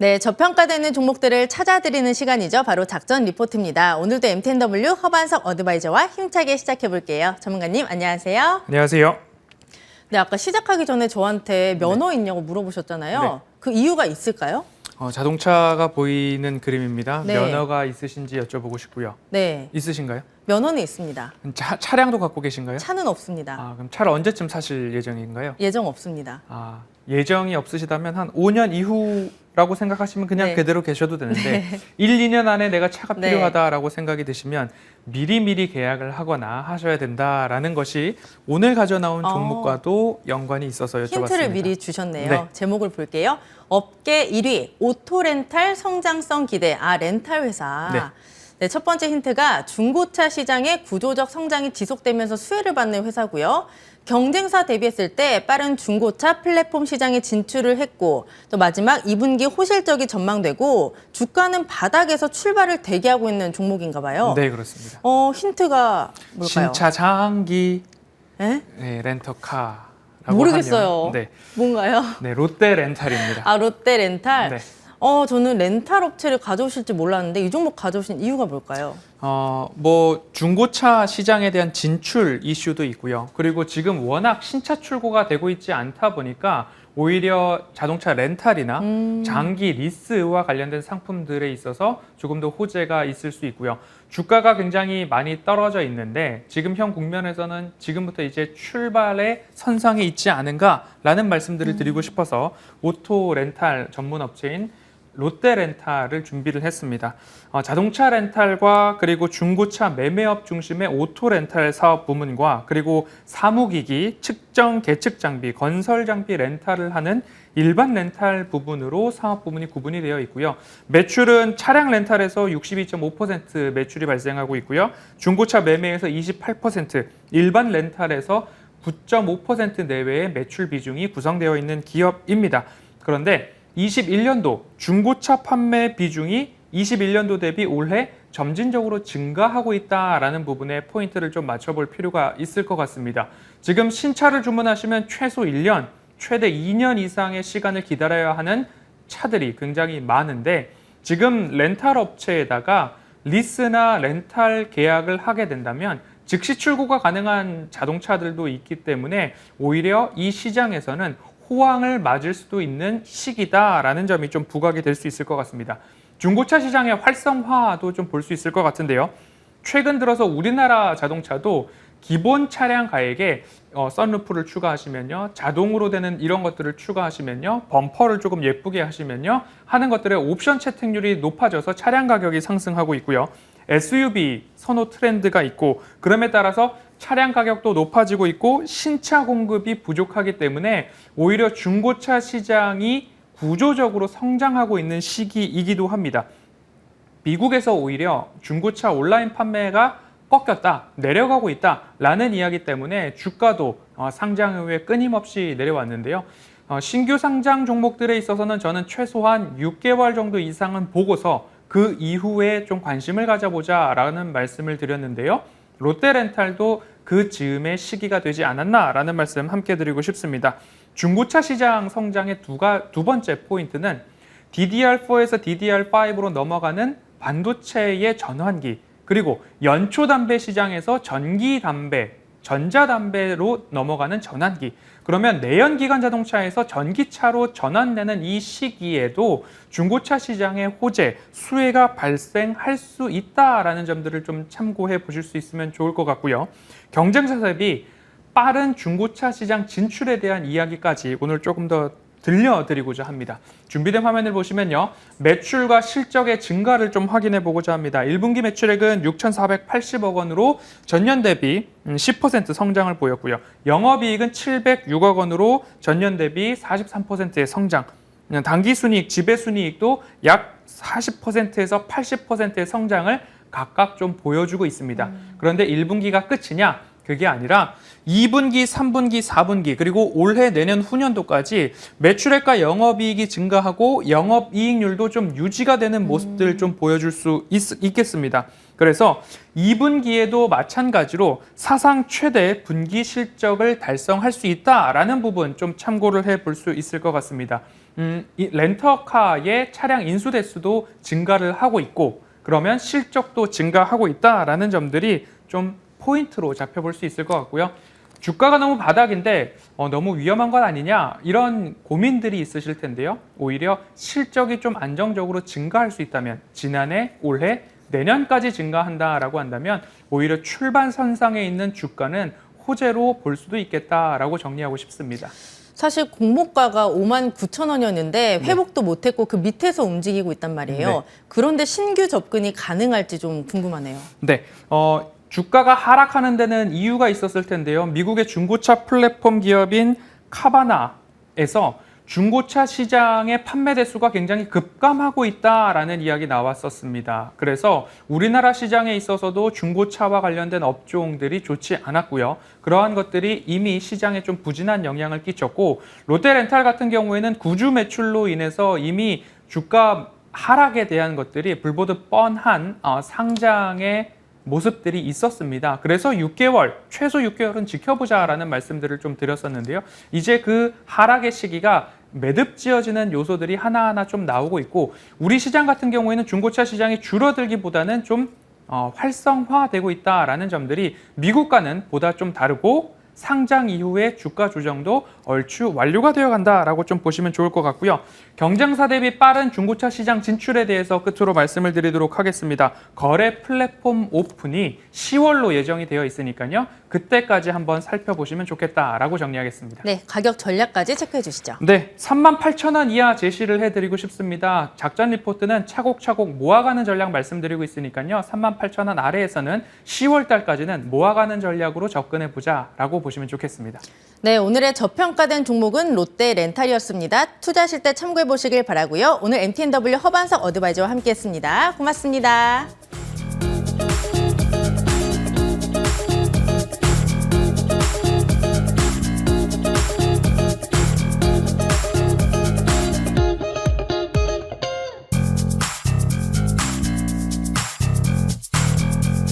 네, 저평가되는 종목들을 찾아드리는 시간이죠. 바로 작전 리포트입니다. 오늘도 MTNW 허반석 어드바이저와 힘차게 시작해볼게요. 전문가님, 안녕하세요. 안녕하세요. 네, 아까 시작하기 전에 저한테 면허 있냐고 물어보셨잖아요. 네. 그 이유가 있을까요? 자동차가 보이는 그림입니다. 네. 면허가 있으신지 여쭤보고 싶고요. 네, 있으신가요? 면허는 있습니다. 차량도 갖고 계신가요? 차는 없습니다. 그럼 차를 언제쯤 사실 예정인가요? 예정 없습니다. 예정이 없으시다면 한 5년 이후라고 생각하시면 그냥 네. 그대로 계셔도 되는데 1, 2년 안에 내가 차가 네. 필요하다라고 생각이 드시면 미리미리 계약을 하거나 하셔야 된다라는 것이 오늘 가져나온 종목과도 연관이 있어서 여쭤봤습니다. 힌트를 미리 주셨네요. 네. 제목을 볼게요. 업계 1위, 오토렌탈 성장성 기대. 렌탈 회사. 네. 네, 첫 번째 힌트가 중고차 시장의 구조적 성장이 지속되면서 수혜를 받는 회사고요. 경쟁사 대비했을 때 빠른 중고차 플랫폼 시장에 진출을 했고 또 마지막 2분기 호실적이 전망되고 주가는 바닥에서 출발을 대기하고 있는 종목인가 봐요. 네, 그렇습니다. 힌트가 뭘까요? 신차 장기 네? 렌터카. 모르겠어요. 네. 뭔가요? 네, 롯데 렌탈입니다. 롯데 렌탈? 네. 저는 렌탈 업체를 가져오실 줄 몰랐는데 이 종목 가져오신 이유가 뭘까요? 중고차 시장에 대한 진출 이슈도 있고요. 그리고 지금 워낙 신차 출고가 되고 있지 않다 보니까 오히려 자동차 렌탈이나 장기 리스와 관련된 상품들에 있어서 조금 더 호재가 있을 수 있고요. 주가가 굉장히 많이 떨어져 있는데 지금 현 국면에서는 지금부터 이제 출발의 선상에 있지 않은가라는 말씀들을 드리고 싶어서 오토 렌탈 전문 업체인 롯데 렌탈을 준비를 했습니다. 자동차 렌탈과 그리고 중고차 매매업 중심의 오토 렌탈 사업 부문과 그리고 사무기기, 측정, 계측 장비, 건설 장비 렌탈을 하는 일반 렌탈 부분으로 사업 부문이 구분이 되어 있고요. 매출은 차량 렌탈에서 62.5% 매출이 발생하고 있고요. 중고차 매매에서 28%, 일반 렌탈에서 9.5% 내외의 매출 비중이 구성되어 있는 기업입니다. 그런데 21년도 중고차 판매 비중이 21년도 대비 올해 점진적으로 증가하고 있다라는 부분에 포인트를 좀 맞춰볼 필요가 있을 것 같습니다. 지금 신차를 주문하시면 최소 1년, 최대 2년 이상의 시간을 기다려야 하는 차들이 굉장히 많은데 지금 렌탈 업체에다가 리스나 렌탈 계약을 하게 된다면 즉시 출고가 가능한 자동차들도 있기 때문에 오히려 이 시장에서는 호황을 맞을 수도 있는 시기다라는 점이 좀 부각이 될 수 있을 것 같습니다. 중고차 시장의 활성화도 좀 볼 수 있을 것 같은데요. 최근 들어서 우리나라 자동차도 기본 차량 가액에 선루프를 추가하시면요. 자동으로 되는 이런 것들을 추가하시면요. 범퍼를 조금 예쁘게 하시면요. 하는 것들의 옵션 채택률이 높아져서 차량 가격이 상승하고 있고요. SUV 선호 트렌드가 있고 그럼에 따라서 차량 가격도 높아지고 있고 신차 공급이 부족하기 때문에 오히려 중고차 시장이 구조적으로 성장하고 있는 시기이기도 합니다. 미국에서 오히려 중고차 온라인 판매가 꺾였다, 내려가고 있다라는 이야기 때문에 주가도 상장 이후에 끊임없이 내려왔는데요. 신규 상장 종목들에 있어서는 저는 최소한 6개월 정도 이상은 보고서 그 이후에 좀 관심을 가져보자라는 말씀을 드렸는데요. 롯데렌탈도 그 즈음의 시기가 되지 않았나라는 말씀 함께 드리고 싶습니다. 중고차 시장 성장의 두 번째 포인트는 DDR4에서 DDR5로 넘어가는 반도체의 전환기 그리고 연초담배 시장에서 전기담배, 전자담배로 넘어가는 전환기 그러면 내연기관 자동차에서 전기차로 전환되는 이 시기에도 중고차 시장의 호재, 수혜가 발생할 수 있다라는 점들을 좀 참고해 보실 수 있으면 좋을 것 같고요. 경쟁사 대비 빠른 중고차 시장 진출에 대한 이야기까지 오늘 조금 더 들려드리고자 합니다. 준비된 화면을 보시면요. 매출과 실적의 증가를 좀 확인해 보고자 합니다. 1분기 매출액은 6,480억 원으로 전년 대비 10% 성장을 보였고요. 영업이익은 706억 원으로 전년 대비 43%의 성장. 당기순이익, 지배순이익도 약 40%에서 80%의 성장을 각각 좀 보여주고 있습니다. 그런데 1분기가 끝이냐? 그게 아니라 2분기, 3분기, 4분기 그리고 올해 내년 후년도까지 매출액과 영업이익이 증가하고 영업이익률도 좀 유지가 되는 모습들을 좀 보여줄 수 있겠습니다. 그래서 2분기에도 마찬가지로 사상 최대 분기 실적을 달성할 수 있다라는 부분 좀 참고를 해볼 수 있을 것 같습니다. 이 렌터카의 차량 인수 대수도 증가를 하고 있고 그러면 실적도 증가하고 있다라는 점들이 좀 포인트로 잡혀볼 수 있을 것 같고요. 주가가 너무 바닥인데 너무 위험한 것 아니냐 이런 고민들이 있으실 텐데요. 오히려 실적이 좀 안정적으로 증가할 수 있다면 지난해, 올해, 내년까지 증가한다라고 한다면 오히려 출발선상에 있는 주가는 호재로 볼 수도 있겠다라고 정리하고 싶습니다. 사실 공모가가 59,000원이었는데 회복도 못했고 그 밑에서 움직이고 있단 말이에요. 네. 그런데 신규 접근이 가능할지 좀 궁금하네요. 네, 주가가 하락하는 데는 이유가 있었을 텐데요. 미국의 중고차 플랫폼 기업인 카바나에서 중고차 시장의 판매 대수가 굉장히 급감하고 있다라는 이야기 나왔었습니다. 그래서 우리나라 시장에 있어서도 중고차와 관련된 업종들이 좋지 않았고요. 그러한 것들이 이미 시장에 좀 부진한 영향을 끼쳤고 롯데렌탈 같은 경우에는 구주 매출로 인해서 이미 주가 하락에 대한 것들이 불보듯 뻔한 상장의 모습들이 있었습니다. 그래서 6개월, 최소 6개월은 지켜보자라는 말씀들을 좀 드렸었는데요. 이제 그 하락의 시기가 매듭지어지는 요소들이 하나하나 좀 나오고 있고 우리 시장 같은 경우에는 중고차 시장이 줄어들기보다는 좀 활성화되고 있다라는 점들이 미국과는 보다 좀 다르고 상장 이후의 주가 조정도 얼추 완료가 되어 간다라고 좀 보시면 좋을 것 같고요. 경쟁사 대비 빠른 중고차 시장 진출에 대해서 끝으로 말씀을 드리도록 하겠습니다. 거래 플랫폼 오픈이 10월로 예정이 되어 있으니까요. 그때까지 한번 살펴보시면 좋겠다라고 정리하겠습니다. 네, 가격 전략까지 체크해 주시죠. 네, 38,000원 이하 제시를 해드리고 싶습니다. 작전 리포트는 차곡차곡 모아가는 전략 말씀드리고 있으니까요. 38,000원 아래에서는 10월 달까지는 모아가는 전략으로 접근해보자라고 보시면 좋겠습니다. 네, 오늘의 저평가된 종목은 롯데렌탈이었습니다. 투자하실 때 참고해 보시길 바라고요. 오늘 MTNW 허반석 어드바이저와 함께했습니다. 고맙습니다.